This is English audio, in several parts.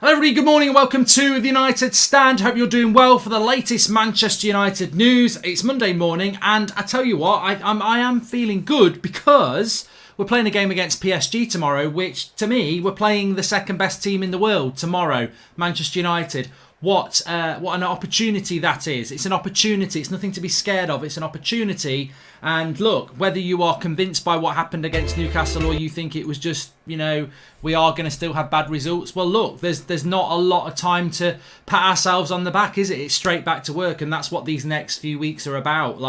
Hello everybody, good morning and welcome to the United Stand. Hope you're doing well for the latest Manchester United news. It's Monday morning and I tell you what, I am feeling good because we're playing a game against PSG tomorrow, which to me, we're playing the second best team in the world tomorrow, Manchester United. What an opportunity that is. It's an opportunity. It's nothing to be scared of. It's an opportunity. And look, whether you are convinced by what happened against Newcastle or you think it was just, we are going to still have bad results. Well, look, there's not a lot of time to pat ourselves on the back, is it? It's straight back to work. And that's what these next few weeks are about.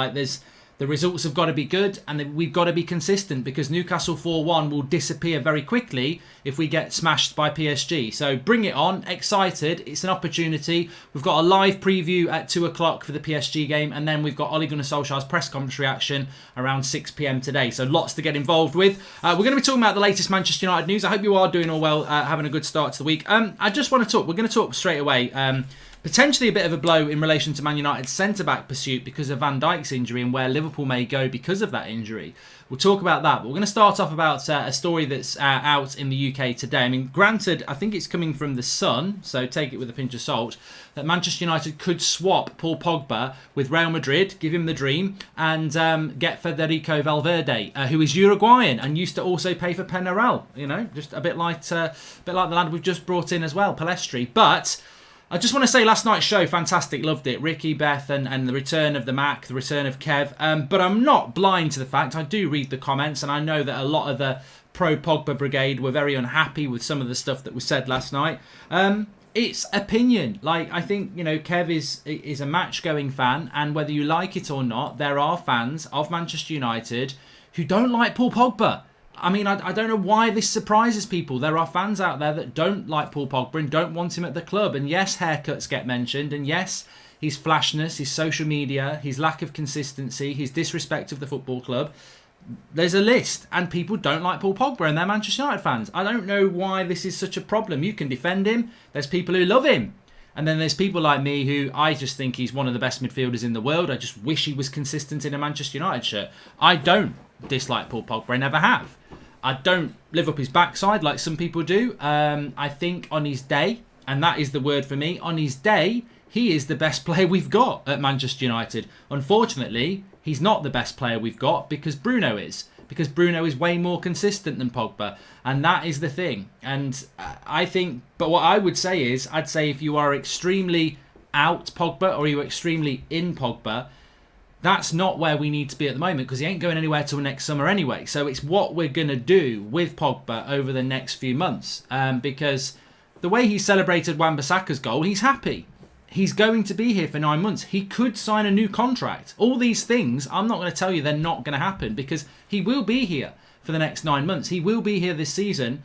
The results have got to be good and we've got to be consistent because Newcastle 4-1 will disappear very quickly if we get smashed by PSG. So bring it on. Excited. It's an opportunity. We've got a live preview at 2 o'clock for the PSG game and then we've got Ole Gunnar Solskjaer's press conference reaction around 6 p.m. today. So lots to get involved with. We're going to be talking about the latest Manchester United news. I hope you are doing all well, having a good start to the week. I just want to talk. We're going to talk straight away. Potentially a bit of a blow in relation to Man United's centre-back pursuit because of Van Dijk's injury and where Liverpool may go because of that injury. We'll talk about that, but we're going to start off about a story that's out in the UK today. I mean, granted, I think it's coming from The Sun, so take it with a pinch of salt, that Manchester United could swap Paul Pogba with Real Madrid, give him the dream, and get Federico Valverde, who is Uruguayan and used to also play for Penarel. Just a bit like the lad we've just brought in as well, Palestri. But I just want to say last night's show, fantastic, loved it. Ricky, Beth and the return of the Mac, the return of Kev. But I'm not blind to the fact, I do read the comments and I know that a lot of the pro-Pogba brigade were very unhappy with some of the stuff that was said last night. It's opinion. I think, Kev is a match-going fan and whether you like it or not, there are fans of Manchester United who don't like Paul Pogba. I mean, I don't know why this surprises people. There are fans out there that don't like Paul Pogba and don't want him at the club. And yes, haircuts get mentioned. And yes, his flashness, his social media, his lack of consistency, his disrespect of the football club. There's a list. And people don't like Paul Pogba and they're Manchester United fans. I don't know why this is such a problem. You can defend him. There's people who love him. And then there's people like me who I just think he's one of the best midfielders in the world. I just wish he was consistent in a Manchester United shirt. I don't dislike Paul Pogba. I never have. I don't live up his backside like some people do. I think on his day, and that is the word for me, on his day, he is the best player we've got at Manchester United. Unfortunately, he's not the best player we've got because Bruno is. Because Bruno is way more consistent than Pogba. And that is the thing. And I think, but what I would say is, I'd say if you are extremely out Pogba or you're extremely in Pogba, that's not where we need to be at the moment because he ain't going anywhere till next summer anyway. So it's what we're going to do with Pogba over the next few months. Because the way he celebrated Wan-Bissaka's goal, he's happy. He's going to be here for 9 months. He could sign a new contract. All these things, I'm not going to tell you they're not going to happen because he will be here for the next 9 months. He will be here this season.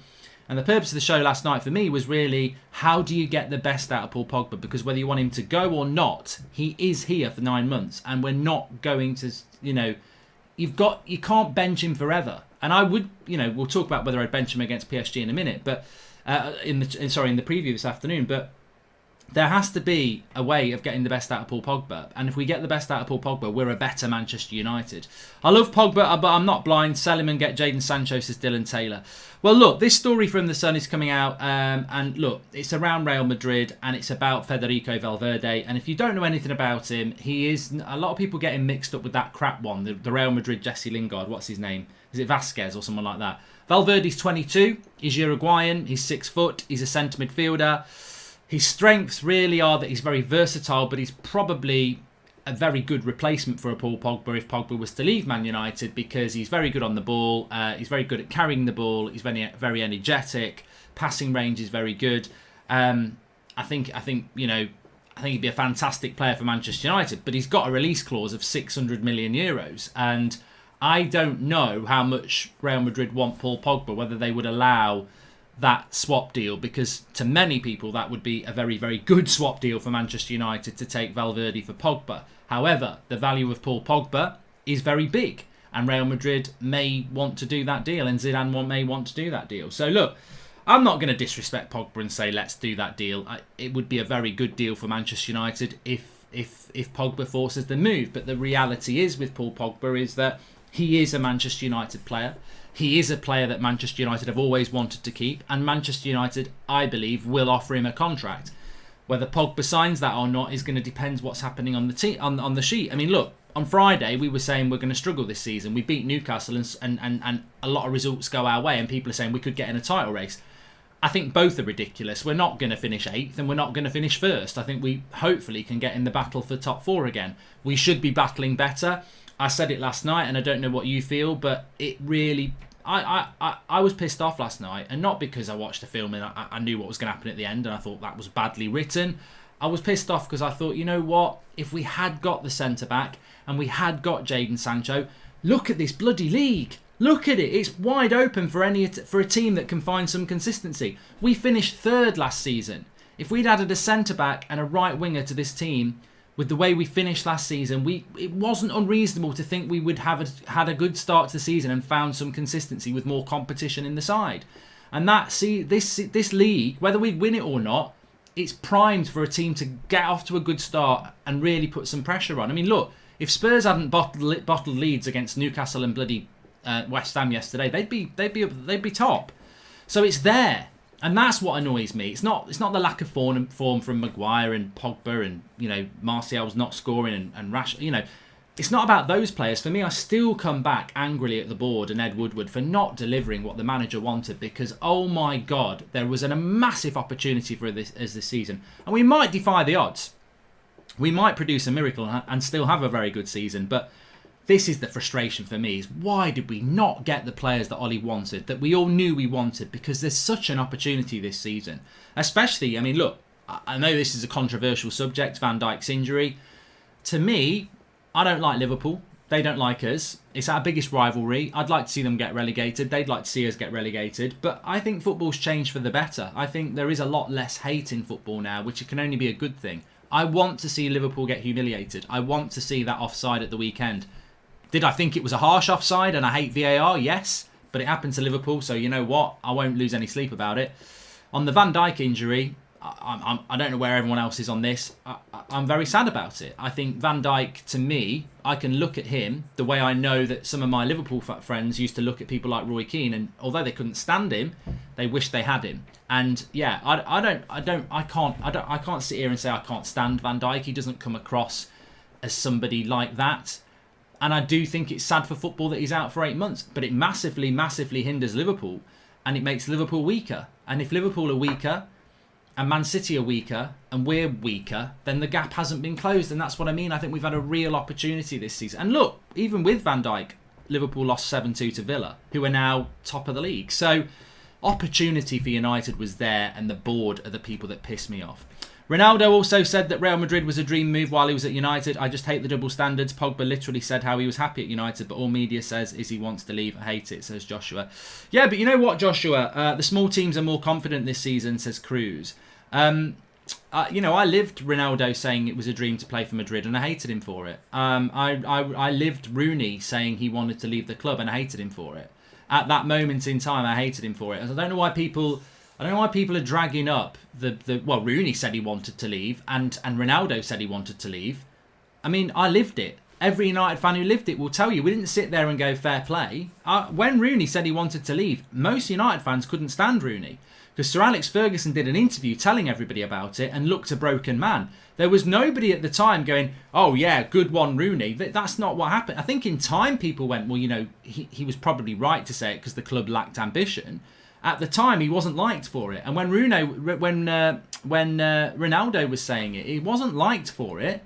And the purpose of the show last night for me was really, how do you get the best out of Paul Pogba? Because whether you want him to go or not, he is here for 9 months. And we're not going to, you can't bench him forever. And I would, we'll talk about whether I'd bench him against PSG in a minute, but in the preview this afternoon. But there has to be a way of getting the best out of Paul Pogba. And if we get the best out of Paul Pogba, we're a better Manchester United. I love Pogba, but I'm not blind. Sell him and get Jadon Sancho, says Dylan Taylor. Well, look, this story from The Sun is coming out. And look, it's around Real Madrid and it's about Federico Valverde. And if you don't know anything about him, a lot of people get him mixed up with that crap one, the Real Madrid Jesse Lingard. What's his name? Is it Vasquez or someone like that? Valverde's 22. He's Uruguayan. He's 6 foot. He's a centre midfielder. His strengths really are that he's very versatile, but he's probably a very good replacement for a Paul Pogba if Pogba was to leave Man United because he's very good on the ball, he's very good at carrying the ball, he's very energetic, passing range is very good. I think he'd be a fantastic player for Manchester United, but he's got a release clause of 600 million euros, and I don't know how much Real Madrid want Paul Pogba, whether they would allow that swap deal, because to many people that would be a very, very good swap deal for Manchester United to take Valverde for Pogba. However, the value of Paul Pogba is very big and Real Madrid may want to do that deal and Zidane may want to do that deal. So look, I'm not going to disrespect Pogba and say let's do that deal. It would be a very good deal for Manchester United if Pogba forces the move. But the reality is with Paul Pogba is that he is a Manchester United player. He is a player that Manchester United have always wanted to keep, and Manchester United, I believe, will offer him a contract. Whether Pogba signs that or not is going to depend what's happening on the on the sheet. I mean, look, on Friday we were saying we're going to struggle this season. We beat Newcastle and a lot of results go our way, and people are saying we could get in a title race. I think both are ridiculous. We're not going to finish 8th and we're not going to finish 1st. I think we hopefully can get in the battle for top 4 again. We should be battling better. I said it last night, and I don't know what you feel, but it really... I was pissed off last night, and not because I watched the film and I knew what was going to happen at the end and I thought that was badly written. I was pissed off because I thought, you know what? If we had got the centre-back and we had got Jadon Sancho, look at this bloody league. Look at it. It's wide open for a team that can find some consistency. We finished 3rd last season. If we'd added a centre-back and a right winger to this team, with the way we finished last season, it wasn't unreasonable to think we would have had a good start to the season and found some consistency with more competition in the side. And this league, whether we win it or not, it's primed for a team to get off to a good start and really put some pressure on. I mean, look, if Spurs hadn't bottled leads against Newcastle and bloody West Ham yesterday, they'd be top. So it's there. And that's what annoys me. It's not the lack of form from Maguire and Pogba and, Martial's not scoring and Rash. It's not about those players. For me, I still come back angrily at the board and Ed Woodward for not delivering what the manager wanted, because, oh my God, there was a massive opportunity for this season. And we might defy the odds. We might produce a miracle and still have a very good season, but this is the frustration for me, is why did we not get the players that Ollie wanted, that we all knew we wanted? Because there's such an opportunity this season. Especially, I mean, look, I know this is a controversial subject, Van Dijk's injury. To me, I don't like Liverpool. They don't like us. It's our biggest rivalry. I'd like to see them get relegated. They'd like to see us get relegated. But I think football's changed for the better. I think there is a lot less hate in football now, which can only be a good thing. I want to see Liverpool get humiliated. I want to see that offside at the weekend. Did I think it was a harsh offside and I hate VAR? Yes, but it happened to Liverpool, so you know what? I won't lose any sleep about it. On the Van Dijk injury, I don't know where everyone else is on this. I'm very sad about it. I think Van Dijk, to me, I can look at him the way I know that some of my Liverpool friends used to look at people like Roy Keane, and although they couldn't stand him, they wished they had him. And yeah, I can't sit here and say I can't stand Van Dijk. He doesn't come across as somebody like that. And I do think it's sad for football that he's out for 8 months. But it massively, massively hinders Liverpool. And it makes Liverpool weaker. And if Liverpool are weaker, and Man City are weaker, and we're weaker, then the gap hasn't been closed. And that's what I mean. I think we've had a real opportunity this season. And look, even with Van Dijk, Liverpool lost 7-2 to Villa, who are now top of the league. So opportunity for United was there, and the board are the people that piss me off. Ronaldo also said that Real Madrid was a dream move while he was at United. I just hate the double standards. Pogba literally said how he was happy at United, but all media says is he wants to leave. I hate it, says Joshua. Yeah, but you know what, Joshua? The small teams are more confident this season, says Cruz. I lived Ronaldo saying it was a dream to play for Madrid, and I hated him for it. I lived Rooney saying he wanted to leave the club, and I hated him for it. At that moment in time, I hated him for it. I don't know why people are dragging up well, Rooney said he wanted to leave, and Ronaldo said he wanted to leave. I mean, I lived it. Every United fan who lived it will tell you we didn't sit there and go fair play. When Rooney said he wanted to leave, most United fans couldn't stand Rooney, because Sir Alex Ferguson did an interview telling everybody about it and looked a broken man. There was nobody at the time going, oh yeah, good one Rooney. That's not what happened. I think in time people went, well, he was probably right to say it because the club lacked ambition. At the time, he wasn't liked for it. And when Ronaldo was saying it, he wasn't liked for it.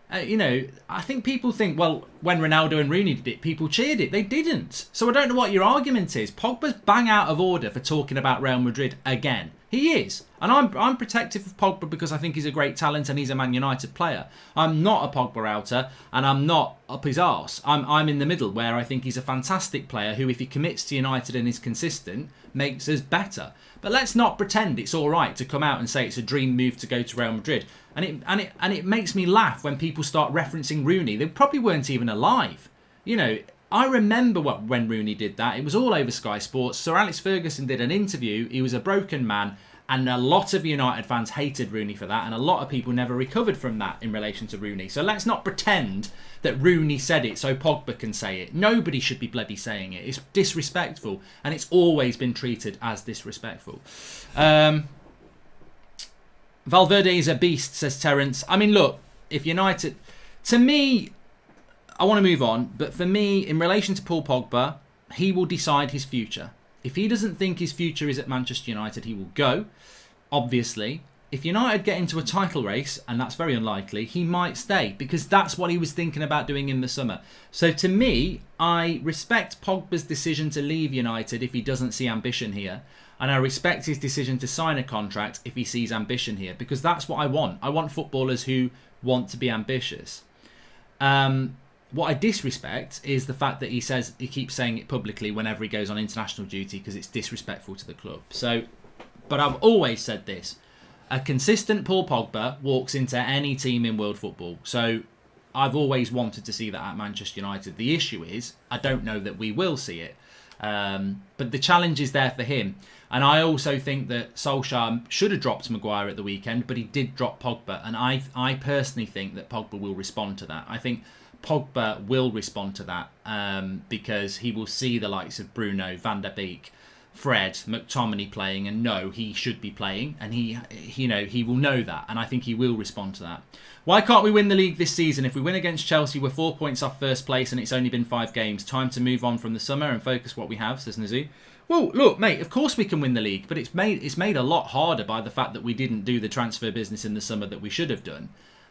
I think people think, well, when Ronaldo and Rooney did it, people cheered it. They didn't. So I don't know what your argument is. Pogba's bang out of order for talking about Real Madrid again. He is. And I'm protective of Pogba because I think he's a great talent and he's a Man United player. I'm not a Pogba outer and I'm not up his arse. I'm in the middle where I think he's a fantastic player who, if he commits to United and is consistent, makes us better. But let's not pretend it's all right to come out and say it's a dream move to go to Real Madrid. And it makes me laugh when people start referencing Rooney. They probably weren't even alive. I remember when Rooney did that. It was all over Sky Sports. Sir Alex Ferguson did an interview. He was a broken man. And a lot of United fans hated Rooney for that, and a lot of people never recovered from that in relation to Rooney. So let's not pretend that Rooney said it so Pogba can say it. Nobody should be bloody saying it. It's disrespectful, and it's always been treated as disrespectful. Valverde is a beast, says Terence. I mean, look, if United... To me, I want to move on, but for me, in relation to Paul Pogba, he will decide his future. If he doesn't think his future is at Manchester United, he will go, obviously. If United get into a title race, and that's very unlikely, he might stay, because that's what he was thinking about doing in the summer. So to me, I respect Pogba's decision to leave United if he doesn't see ambition here. And I respect his decision to sign a contract if he sees ambition here, because that's what I want. I want footballers who want to be ambitious. What I disrespect is the fact that he keeps saying it publicly whenever he goes on international duty, because it's disrespectful to the club. So, but I've always said this: a consistent Paul Pogba walks into any team in world football. So I've always wanted to see that at Manchester United. The issue is, I don't know that we will see it. But the challenge is there for him. And I also think that Solskjaer should have dropped Maguire at the weekend, but he did drop Pogba. And I personally think that Pogba will respond to that. I think Pogba will respond to that because he will see the likes of Bruno, Van der Beek, Fred, McTominay playing and know he should be playing, and he will know that, and I think he will respond to that. Why can't we win the league this season? If we win against Chelsea, we're 4 points off first place and it's only been 5 games. Time to move on from the summer and focus what we have, says Nazu. Well, look, mate, of course we can win the league, but it's made a lot harder by the fact that we didn't do the transfer business in the summer that we should have done.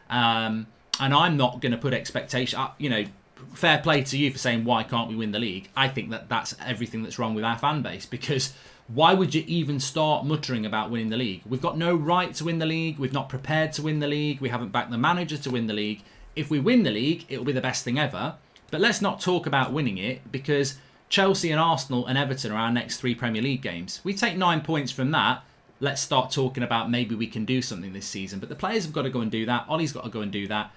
And I'm not going to put expectation, fair play to you for saying why can't we win the league. I think that that's everything that's wrong with our fan base, because why would you even start muttering about winning the league? We've got no right to win the league. We've not prepared to win the league. We haven't backed the manager to win the league. If we win the league, it'll be the best thing ever. But let's not talk about winning it, because Chelsea and Arsenal and Everton are our next 3 Premier League games. We take 9 points from that. Let's start talking about maybe we can do something this season. But the players have got to go and do that. Ollie's got to go and do that.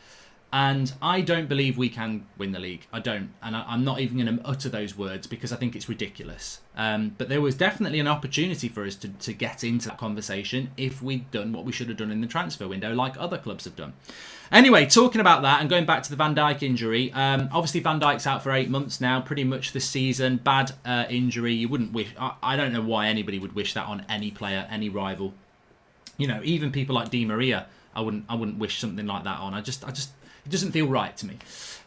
And I don't believe we can win the league. I don't. And I'm not even going to utter those words because I think it's ridiculous. But there was definitely an opportunity for us to get into that conversation if we'd done what we should have done in the transfer window, like other clubs have done. Anyway, talking about that and going back to the Van Dyke injury, obviously Van Dijk's out for 8 months now, pretty much this season. Bad injury. You wouldn't wish... I don't know why anybody would wish that on any player, any rival. Even people like Di Maria, I wouldn't wish something like that on. I just it doesn't feel right to me.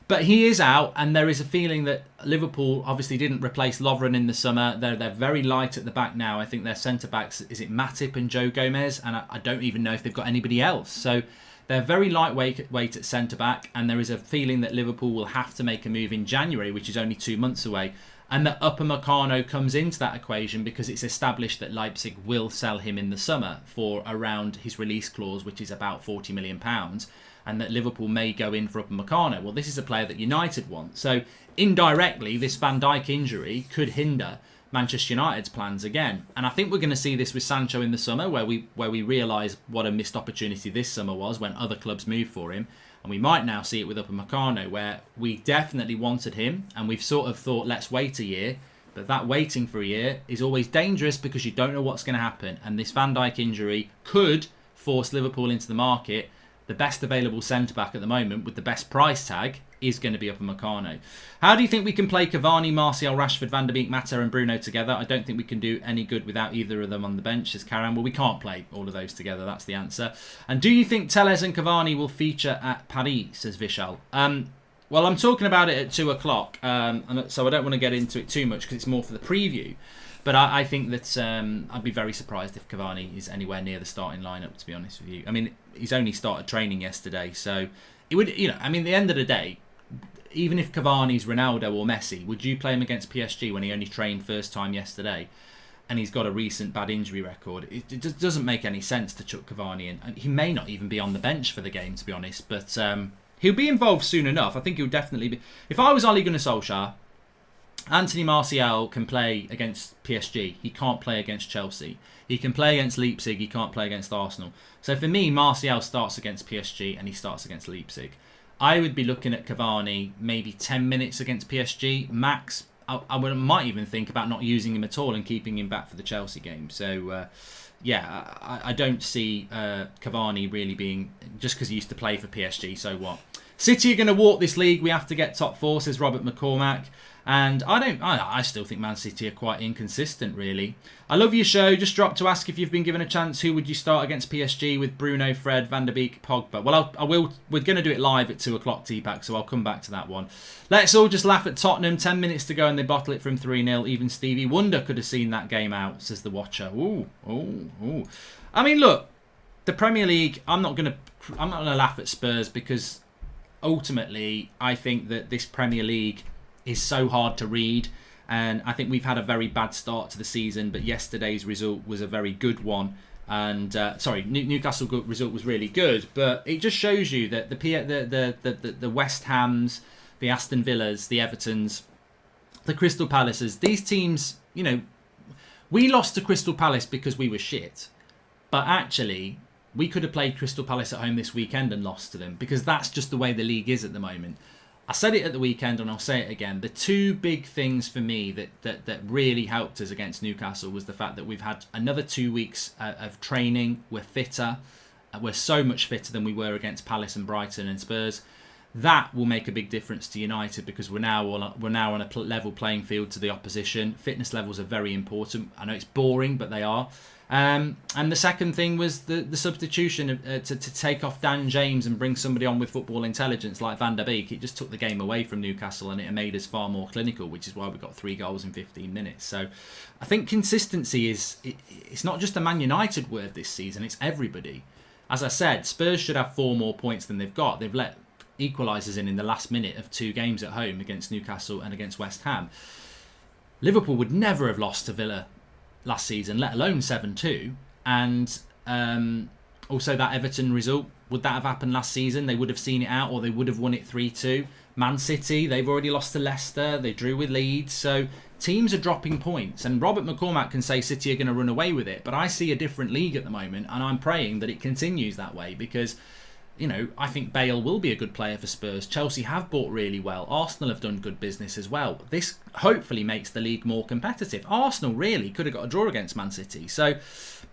But he is out, and there is a feeling that Liverpool obviously didn't replace Lovren in the summer. They're very light at the back now. I think their centre-backs, is it Matip and Joe Gomez? And I don't even know if they've got anybody else. So they're very lightweight at centre-back, and there is a feeling that Liverpool will have to make a move in January, which is only 2 months away. And that Upamecano comes into that equation because it's established that Leipzig will sell him in the summer for around his release clause, which is about £40 million. And that Liverpool may go in for Upamecano. Well, this is a player that United want. So indirectly, this Van Dyke injury could hinder Manchester United's plans again. And I think we're going to see this with Sancho in the summer, where we realise what a missed opportunity this summer was when other clubs moved for him. And we might now see it with Upamecano, where we definitely wanted him, and we've sort of thought, let's wait a year. But that waiting for a year is always dangerous because you don't know what's going to happen. And this Van Dyke injury could force Liverpool into the market. The best available centre-back at the moment with the best price tag is going to be Upamecano. How do you think we can play Cavani, Martial, Rashford, Van der Beek, Mata and Bruno together? I don't think we can do any good without either of them on the bench, says Karan. Well, we can't play all of those together. That's the answer. And do you think Telles and Cavani will feature at Paris, says Vishal? Well, I'm talking about it at 2 o'clock, and so I don't want to get into it too much because it's more for the preview. But I think that I'd be very surprised if Cavani is anywhere near the starting lineup, to be honest with you. I mean, he's only started training yesterday, so it would, at the end of the day, even if Cavani's Ronaldo or Messi, would you play him against PSG when he only trained first time yesterday and he's got a recent bad injury record? It just doesn't make any sense to chuck Cavani in. And he may not even be on the bench for the game, to be honest, but he'll be involved soon enough. I think he'll definitely be. If I was Ole Gunnar Solskjaer, Anthony Martial can play against PSG. He can't play against Chelsea. He can play against Leipzig. He can't play against Arsenal. So for me, Martial starts against PSG and he starts against Leipzig. I would be looking at Cavani maybe 10 minutes against PSG max. I might even think about not using him at all and keeping him back for the Chelsea game. So yeah, I don't see Cavani really being, just because he used to play for PSG, so what? City are going to walk this league. We have to get top four, says Robert McCormack. And I still think Man City are quite inconsistent, really. I love your show. Just dropped to ask if you've been given a chance. Who would you start against PSG with Bruno, Fred, Van der Beek, Pogba? Well, I will. We're going to do it live at 2 o'clock, T-Pack, so I'll come back to that one. Let's all just laugh at Tottenham. 10 minutes to go and they bottle it from 3-0. Even Stevie Wonder could have seen that game out, says the watcher. Ooh. I mean, look, the Premier League, I'm not going to laugh at Spurs because ultimately I think that this Premier League is so hard to read, and I think we've had a very bad start to the season, but yesterday's result was a very good one. And Newcastle result was really good, but it just shows you that the West Hams, the Aston Villas, the Evertons, the Crystal Palaces, these teams, we lost to Crystal Palace because we were shit, but actually we could have played Crystal Palace at home this weekend and lost to them, because that's just the way the league is at the moment. I said it at the weekend and I'll say it again. The two big things for me that really helped us against Newcastle was the fact that we've had another 2 weeks of training. We're fitter. We're so much fitter than we were against Palace and Brighton and Spurs. That will make a big difference to United because we're now on a level playing field to the opposition. Fitness levels are very important. I know it's boring, but they are. And the second thing was the substitution to take off Dan James and bring somebody on with football intelligence like Van der Beek. It just took the game away from Newcastle and it made us far more clinical, which is why we got 3 goals in 15 minutes. So I think consistency it's not just a Man United word this season, it's everybody. As I said, Spurs should have 4 more points than they've got. They've let equalisers in the last minute of 2 games at home against Newcastle and against West Ham. Liverpool would never have lost to Villa last season, let alone 7-2. And also that Everton result, would that have happened last season? They would have seen it out, or they would have won it 3-2. Man City, they've already lost to Leicester. They drew with Leeds. So teams are dropping points. And Robert McCormack can say City are going to run away with it. But I see a different league at the moment, and I'm praying that it continues that way because I think Bale will be a good player for Spurs. Chelsea have bought really well. Arsenal have done good business as well. This hopefully makes the league more competitive. Arsenal really could have got a draw against Man City. So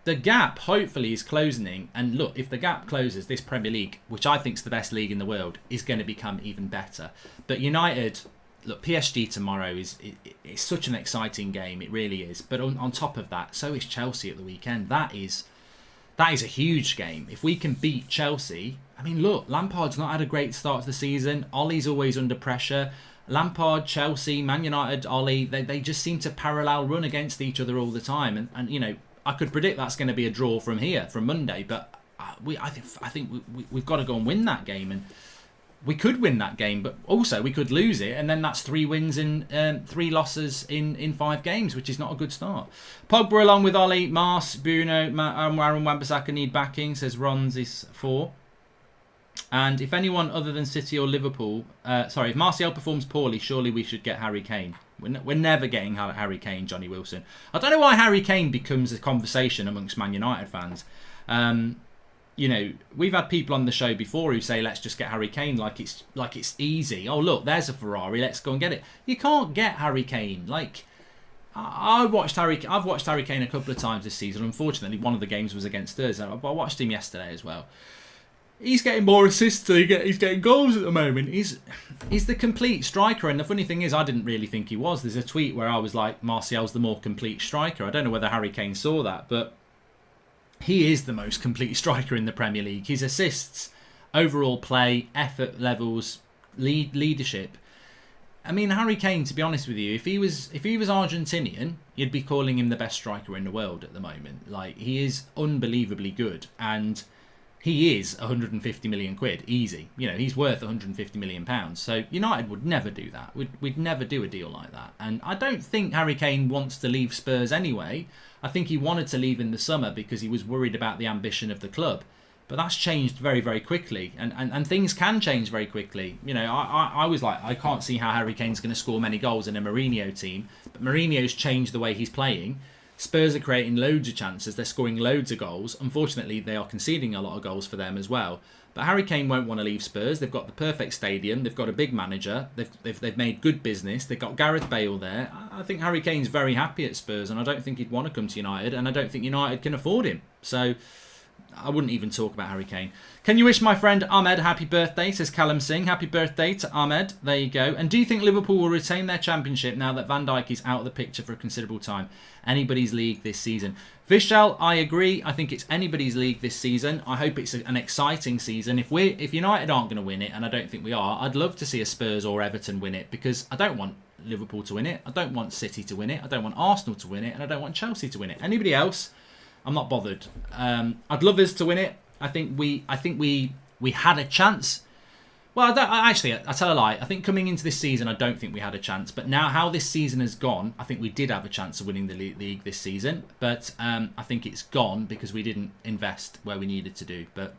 the gap hopefully is closing. And look, if the gap closes, this Premier League, which I think is the best league in the world, is going to become even better. But United, look, PSG tomorrow it's such an exciting game. It really is. But on top of that, so is Chelsea at the weekend. That is a huge game. If we can beat Chelsea, I mean, look, Lampard's not had a great start to the season. Ole's always under pressure. Lampard, Chelsea, Man United, Ole, they just seem to parallel run against each other all the time. And I could predict that's going to be a draw from Monday. But I think we've got to go and win that game. And we could win that game, but also we could lose it, and then that's 3 wins and 3 losses in 5 games, which is not a good start. Pogba along with Ollie, Mars, Bruno, Aaron Wan-Bissaka need backing, says Rons is 4. And if anyone other than City or Liverpool, if Martial performs poorly, surely we should get Harry Kane. We're never getting Harry Kane, Johnny Wilson. I don't know why Harry Kane becomes a conversation amongst Man United fans. We've had people on the show before who say, let's just get Harry Kane like it's easy. Oh, look, there's a Ferrari. Let's go and get it. You can't get Harry Kane. I've watched Harry Kane a couple of times this season. Unfortunately, one of the games was against us. I watched him yesterday as well. He's getting more assists than he's getting goals at the moment. He's the complete striker. And the funny thing is, I didn't really think he was. There's a tweet where I was like, Martial's the more complete striker. I don't know whether Harry Kane saw that, but he is the most complete striker in the Premier League. His assists, overall play, effort levels, leadership. I mean, Harry Kane, to be honest with you, if he was Argentinian, you'd be calling him the best striker in the world at the moment. He is unbelievably good, and he is 150 million quid, easy. He's worth 150 million pounds. So United would never do that. We'd never do a deal like that. And I don't think Harry Kane wants to leave Spurs anyway. I think he wanted to leave in the summer because he was worried about the ambition of the club. But that's changed very, very quickly. And things can change very quickly. I was like, I can't see how Harry Kane's going to score many goals in a Mourinho team. But Mourinho's changed the way he's playing. Spurs are creating loads of chances. They're scoring loads of goals. Unfortunately, they are conceding a lot of goals for them as well. But Harry Kane won't want to leave Spurs. They've got the perfect stadium. They've got a big manager. They've made good business. They've got Gareth Bale there. I think Harry Kane's very happy at Spurs, and I don't think he'd want to come to United, and I don't think United can afford him. So I wouldn't even talk about Harry Kane. Can you wish my friend Ahmed a happy birthday, says Callum Singh. Happy birthday to Ahmed. There you go. And do you think Liverpool will retain their championship now that Van Dijk is out of the picture for a considerable time? Anybody's league this season. Vishal, I agree. I think it's anybody's league this season. I hope it's an exciting season. If United aren't going to win it, and I don't think we are, I'd love to see a Spurs or Everton win it, because I don't want Liverpool to win it. I don't want City to win it. I don't want Arsenal to win it, and I don't want Chelsea to win it. Anybody else, I'm not bothered. I'd love us to win it. I think we had a chance. Well, I tell a lie. I think coming into this season, I don't think we had a chance. But now, how this season has gone, I think we did have a chance of winning the league this season. But I think it's gone because we didn't invest where we needed to do. But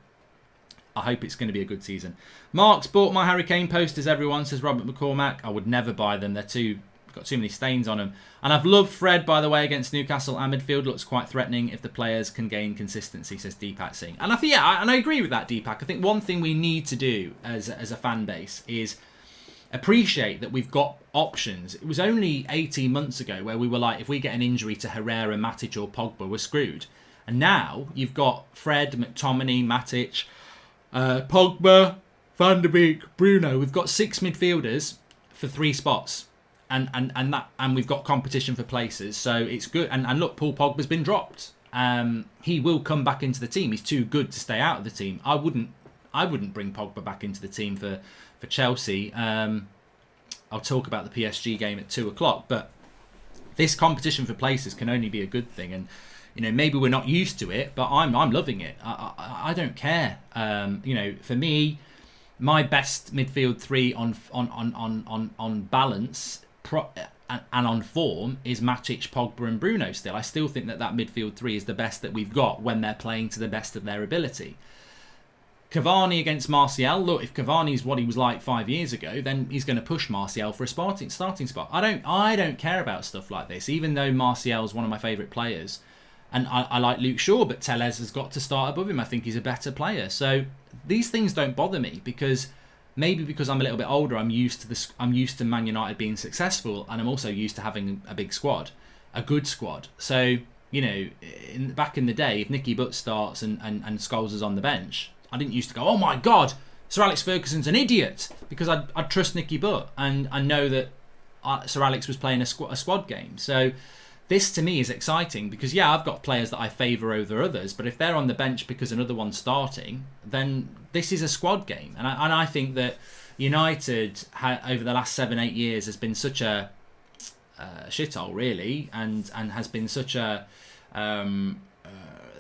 I hope it's going to be a good season. Mark's bought my Harry Kane posters, everyone, says Robert McCormack. I would never buy them. They're got too many stains on them. And I've loved Fred, by the way, against Newcastle. Our midfield looks quite threatening if the players can gain consistency, says Deepak Singh. And I think, and I agree with that, Deepak. I think one thing we need to do as a fan base is appreciate that we've got options. It was only 18 months ago where we were like, if we get an injury to Herrera, Matic or Pogba, we're screwed. And now you've got Fred, McTominay, Matic, Pogba, Van der Beek, Bruno. We've got 6 midfielders for 3 spots. And we've got competition for places, so it's good. And look, Paul Pogba's been dropped. He will come back into the team. He's too good to stay out of the team. I wouldn't bring Pogba back into the team for Chelsea. I'll talk about the PSG game at 2:00, but this competition for places can only be a good thing. And maybe we're not used to it, but I'm loving it. I don't care. For me, my best midfield 3 on balance and on form is Matic, Pogba and Bruno still. I still think that midfield 3 is the best that we've got when they're playing to the best of their ability. Cavani against Martial. Look, if Cavani's what he was like 5 years ago, then he's going to push Martial for a starting spot. I don't care about stuff like this, even though Martial's one of my favourite players. And I like Luke Shaw, but Tellez has got to start above him. I think he's a better player. So these things don't bother me because I'm a little bit older. I'm used to Man United being successful, and I'm also used to having a big squad, a good squad. So back in the day, if Nicky Butt starts and Scholes is on the bench, I didn't used to go, oh my God, Sir Alex Ferguson's an idiot, because I'd trust Nicky Butt and I know that Sir Alex was playing a squad game. So this to me is exciting because, yeah, I've got players that I favour over others, but if they're on the bench because another one's starting, then this is a squad game. And I think that United, over the last 7-8 years, has been such a shithole, really, and has been such a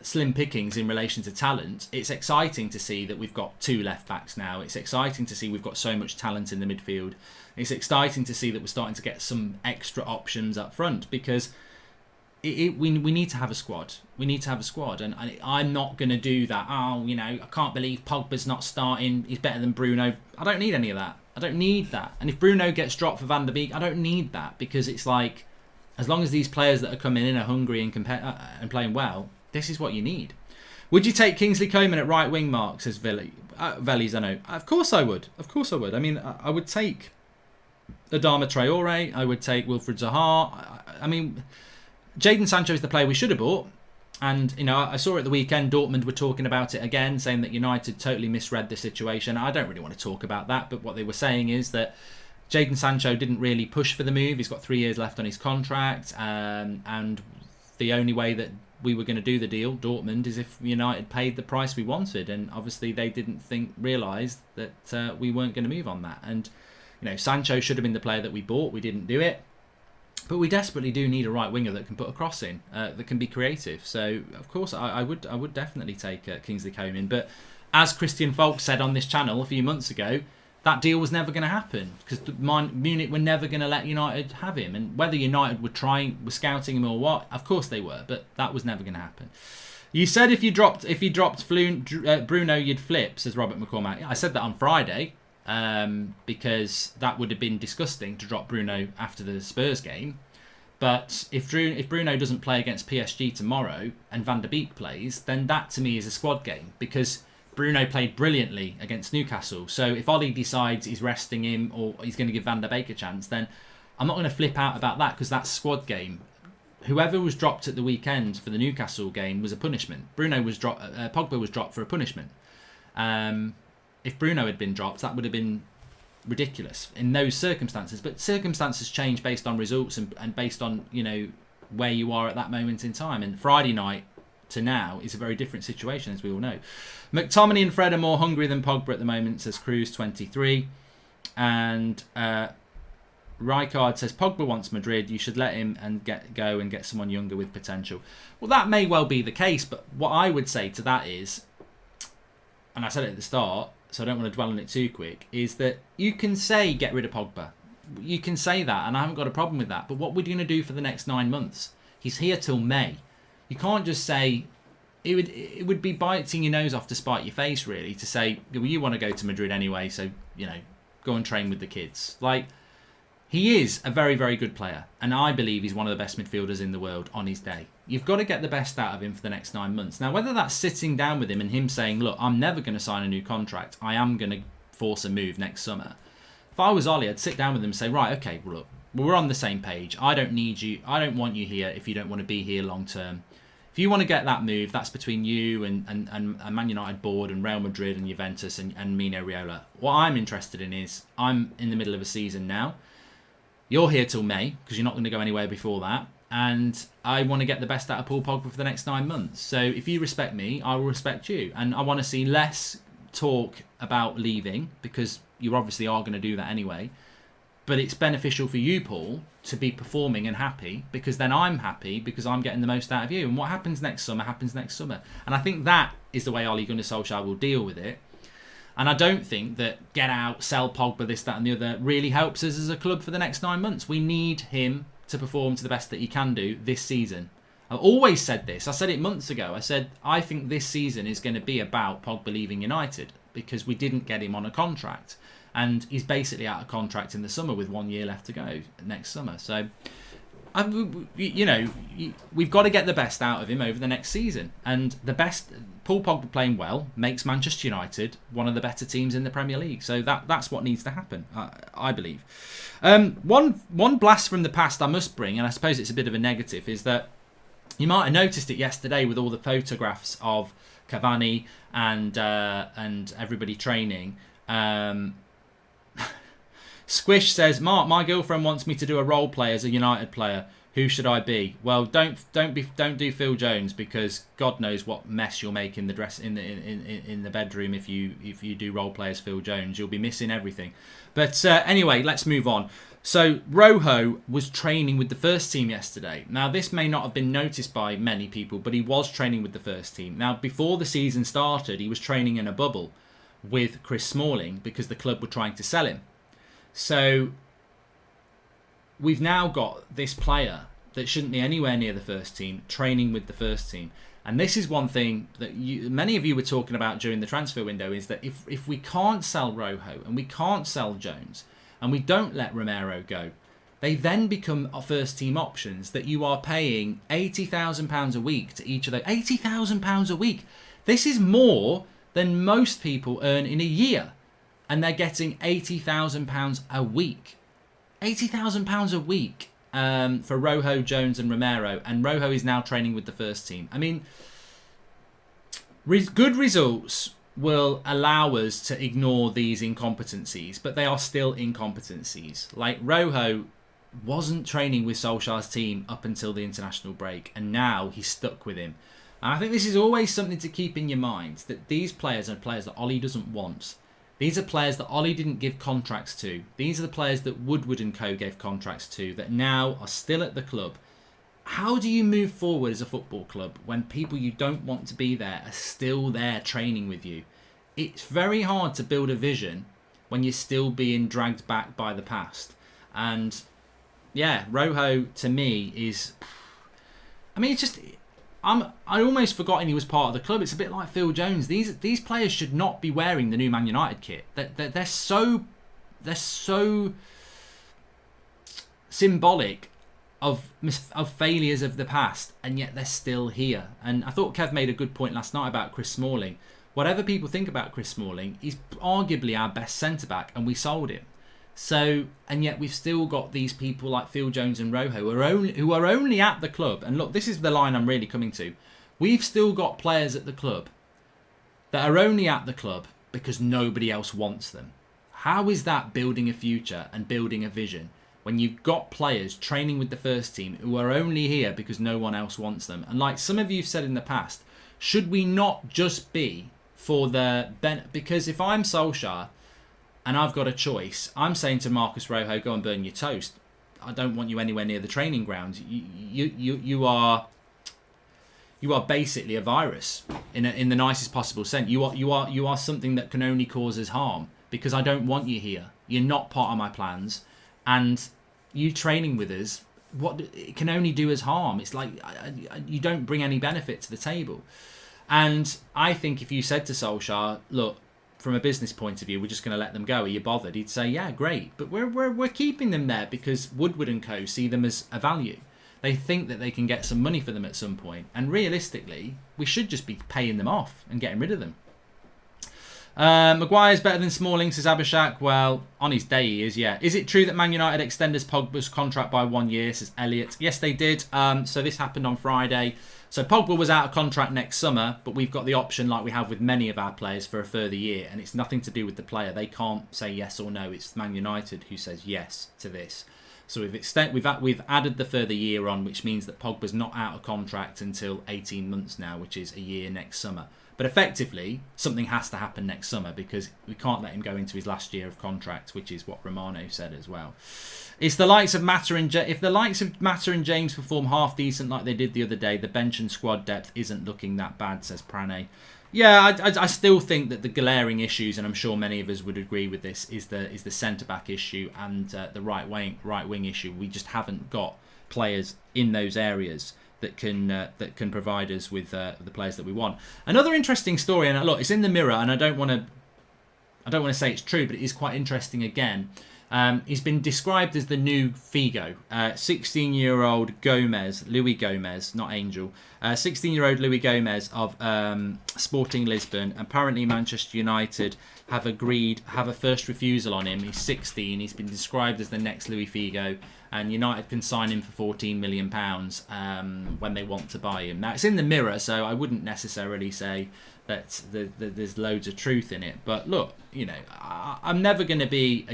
slim pickings in relation to talent. It's exciting to see that we've got 2 left-backs now. It's exciting to see we've got so much talent in the midfield. It's exciting to see that we're starting to get some extra options up front because we need to have a squad. We need to have a squad, and I'm not going to do that. I can't believe Pogba's not starting. He's better than Bruno. I don't need any of that. I don't need that. And if Bruno gets dropped for Van der Beek, I don't need that because it's like, as long as these players that are coming in are hungry and playing well, this is what you need. Would you take Kingsley Coman at right wing, Mark? Says Vellies, I know. Of course I would. I mean, I would take Adama Traore. I would take Wilfried Zaha. I mean, Jadon Sancho is the player we should have bought. And, I saw at the weekend, Dortmund were talking about it again, saying that United totally misread the situation. I don't really want to talk about that, but what they were saying is that Jadon Sancho didn't really push for the move. He's got 3 years left on his contract. And the only way that we were going to do the deal, Dortmund, is if United paid the price we wanted. And obviously they didn't realise that we weren't going to move on that. And, Sancho should have been the player that we bought. We didn't do it. But we desperately do need a right winger that can put a cross in, that can be creative. So, of course, I would definitely take Kingsley Coman. But as Christian Falk said on this channel a few months ago, that deal was never going to happen because Munich were never going to let United have him. And whether United were scouting him or what, of course they were, but that was never going to happen. You said if you dropped Bruno, you'd flip, says Robert McCormack. I said that on Friday. Because that would have been disgusting to drop Bruno after the Spurs game. But if Bruno doesn't play against PSG tomorrow and Van der Beek plays, then that to me is a squad game, because Bruno played brilliantly against Newcastle. So if Ollie decides he's resting him or he's going to give Van der Beek a chance, then I'm not going to flip out about that, because that's squad game. Whoever was dropped at the weekend for the Newcastle game was a punishment. Pogba was dropped for a punishment. If Bruno had been dropped, that would have been ridiculous in those circumstances. But circumstances change based on results and based on, where you are at that moment in time. And Friday night to now is a very different situation, as we all know. McTominay and Fred are more hungry than Pogba at the moment, says Cruz23. And Rijkaard says Pogba wants Madrid. You should let him and go and get someone younger with potential. Well, that may well be the case, but what I would say to that is, and I said it at the start, so I don't want to dwell on it too quick, is that you can say get rid of Pogba. You can say that, and I haven't got a problem with that. But what we're going to do for the next 9 months? He's here till May. You can't just say, it would be biting your nose off to spite your face, really, to say, well, you want to go to Madrid anyway, so, go and train with the kids. Like, he is a very, very good player, and I believe he's one of the best midfielders in the world on his day. You've got to get the best out of him for the next 9 months. Now, whether that's sitting down with him and him saying, look, I'm never going to sign a new contract, I am going to force a move next summer. If I was Ollie, I'd sit down with him and say, right, okay, well, look, we're on the same page. I don't need you. I don't want you here if you don't want to be here long term. If you want to get that move, that's between you and Man United board and Real Madrid and Juventus and Mino Raiola. What I'm interested in is, I'm in the middle of a season now. You're here till May, because you're not going to go anywhere before that. And I want to get the best out of Paul Pogba for the next 9 months. So if you respect me, I will respect you. And I want to see less talk about leaving, because you obviously are going to do that anyway. But it's beneficial for you, Paul, to be performing and happy, because then I'm happy because I'm getting the most out of you. And what happens next summer happens next summer. And I think that is the way Ole Gunnar Solskjaer will deal with it. And I don't think that get out, sell Pogba, this, that and the other really helps us as a club for the next 9 months. We need him to perform to the best that he can do this season. I've always said this. I said it months ago. I said, I think this season is going to be about Pogba leaving United, because we didn't get him on a contract. And he's basically out of contract in the summer with 1 year left to go next summer. So, we've got to get the best out of him over the next season. And the best, Paul Pogba playing well makes Manchester United one of the better teams in the Premier League. So that's what needs to happen, I believe. One blast from the past I must bring, and I suppose it's a bit of a negative, is that you might have noticed it yesterday with all the photographs of Cavani and everybody training. Squish says, Mark, my girlfriend wants me to do a role play as a United player. Who should I be? Well, don't do Phil Jones, because God knows what mess you'll make in the dress in the bedroom if you do role play as Phil Jones. You'll be missing everything. But anyway, let's move on. So Rojo was training with the first team yesterday. Now, this may not have been noticed by many people, but he was training with the first team. Now, before the season started, he was training in a bubble with Chris Smalling, because the club were trying to sell him. So we've now got this player that shouldn't be anywhere near the first team training with the first team. And this is one thing that many of you were talking about during the transfer window, is that if we can't sell Rojo and we can't sell Jones and we don't let Romero go, they then become our first team options that you are paying £80,000 a week to each of those. £80,000 a week. This is more than most people earn in a year. And they're getting £80,000 a week. £80,000 a week for Rojo, Jones and Romero. And Rojo is now training with the first team. I mean, good results will allow us to ignore these incompetencies, but they are still incompetencies. Like, Rojo wasn't training with Solskjaer's team up until the international break, and now he's stuck with him. And I think this is always something to keep in your mind, that these players are players that Ollie doesn't want. These are players that Ollie didn't give contracts to. These are the players that Woodward and co gave contracts to, that now are still at the club. How do you move forward as a football club when people you don't want to be there are still there training with you? It's very hard to build a vision when you're still being dragged back by the past. And yeah, Rojo to me is, I mean, it's just, I almost forgotten he was part of the club. It's a bit like Phil Jones. These players should not be wearing the new Man United kit. They're so symbolic of failures of the past, and yet they're still here. And I thought Kev made a good point last night about Chris Smalling. Whatever people think about Chris Smalling, he's arguably our best centre-back, and we sold him. So, and yet we've still got these people like Phil Jones and Rojo who are only at the club. And look, this is the line I'm really coming to. We've still got players at the club that are only at the club because nobody else wants them. How is that building a future and building a vision when you've got players training with the first team who are only here because no one else wants them? And like some of you have said in the past, should we not just be for the because if I'm Solskjaer and I've got a choice, I'm saying to Marcus Rojo, go and burn your toast. I don't want you anywhere near the training grounds. You are basically a virus in the nicest possible sense. You are something that can only cause us harm because I don't want you here. You're not part of my plans, and you training with us, what it can only do us harm. It's like you don't bring any benefit to the table. And I think if you said to Solskjaer, look, from a business point of view, we're just going to let them go. Are you bothered? He'd say, yeah, great. But we're keeping them there because Woodward and Co. see them as a value. They think that they can get some money for them at some point. And realistically, we should just be paying them off and getting rid of them. Maguire's better than Smalling, says Abhishek. Well, on his day he is, yeah. Is it true that Man United extended Pogba's contract by 1 year, says Elliot? Yes, they did. So this happened on Friday. So Pogba was out of contract next summer, but we've got the option, like we have with many of our players, for a further year. And it's nothing to do with the player. They can't say yes or no. It's Man United who says yes to this. So we've added the further year on, which means that Pogba's not out of contract until 18 months now, which is a year next summer. But effectively, something has to happen next summer because we can't let him go into his last year of contract, which is what Romano said as well. It's the likes of Mata and if the likes of Mata and James perform half decent like they did the other day, the bench and squad depth isn't looking that bad, says Prane. Yeah, I still think that the glaring issues, and I'm sure many of us would agree with this, is the centre back issue and the right wing issue. We just haven't got players in those areas that can provide us with the players that we want. Another interesting story, and look, it's in the Mirror, and I don't want to say it's true, but it is quite interesting again. He's been described as the new Figo. 16-year-old Gomez, Louis Gomez, not Angel. 16-year-old Louis Gomez of Sporting Lisbon. Apparently Manchester United have a first refusal on him. He's 16. He's been described as the next Louis Figo. And United can sign him for £14 million when they want to buy him. Now, it's in the Mirror, so I wouldn't necessarily say that there's loads of truth in it. But look, you know, I'm never going to be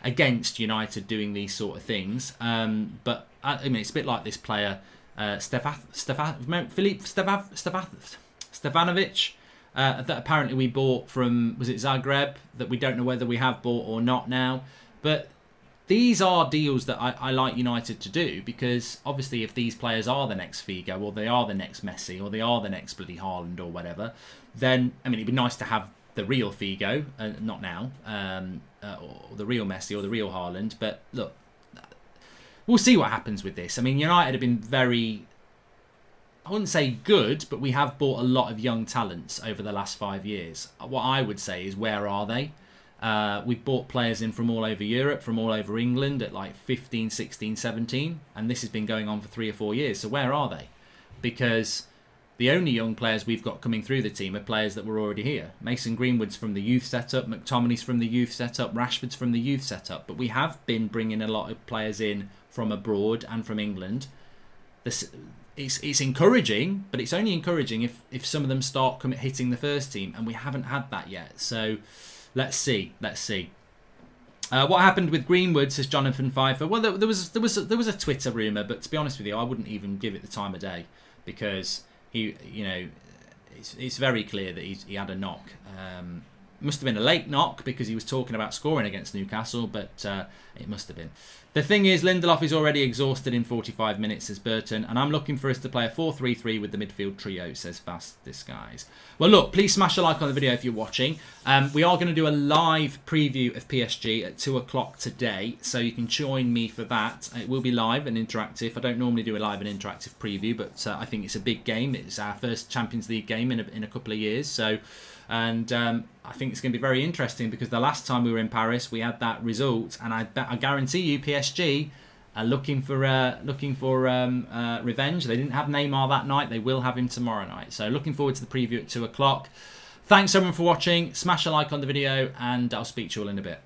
against United doing these sort of things. But I mean, it's a bit like this player, Filip Stevanovic. That apparently we bought from, was it Zagreb, that we don't know whether we have bought or not now. But these are deals that I like United to do, because obviously if these players are the next Figo, or they are the next Messi, or they are the next bloody Haaland or whatever, then, I mean, it'd be nice to have the real Figo, not now, or the real Messi or the real Haaland. But look, we'll see what happens with this. I mean, United have been very, I wouldn't say good, but we have bought a lot of young talents over the last 5 years. What I would say is, where are they? We've bought players in from all over Europe, from all over England at like 15, 16, 17. And this has been going on for 3 or 4 years. So where are they? Because the only young players we've got coming through the team are players that were already here. Mason Greenwood's from the youth setup. McTominay's from the youth setup. Rashford's from the youth setup. But we have been bringing a lot of players in from abroad and from England. It's encouraging, but it's only encouraging if some of them start hitting the first team, and we haven't had that yet. So let's see. What happened with Greenwood, says Jonathan Pfeiffer? Well, there was a Twitter rumor, but to be honest with you, I wouldn't even give it the time of day, because it's very clear that he had a knock. Must have been a late knock because he was talking about scoring against Newcastle, but it must have been. The thing is, Lindelof is already exhausted in 45 minutes, says Burton, and I'm looking for us to play a 4-3-3 with the midfield trio, says Fast Disguise. Well, look, please smash a like on the video if you're watching. We are going to do a live preview of PSG at 2 o'clock today, so you can join me for that. It will be live and interactive. I don't normally do a live and interactive preview, but I think it's a big game. It's our first Champions League game in a couple of years, so And I think it's going to be very interesting because the last time we were in Paris, we had that result, and I guarantee you, PSG are looking for revenge. They didn't have Neymar that night; they will have him tomorrow night. So looking forward to the preview at 2 o'clock. Thanks everyone for watching. Smash a like on the video, and I'll speak to you all in a bit.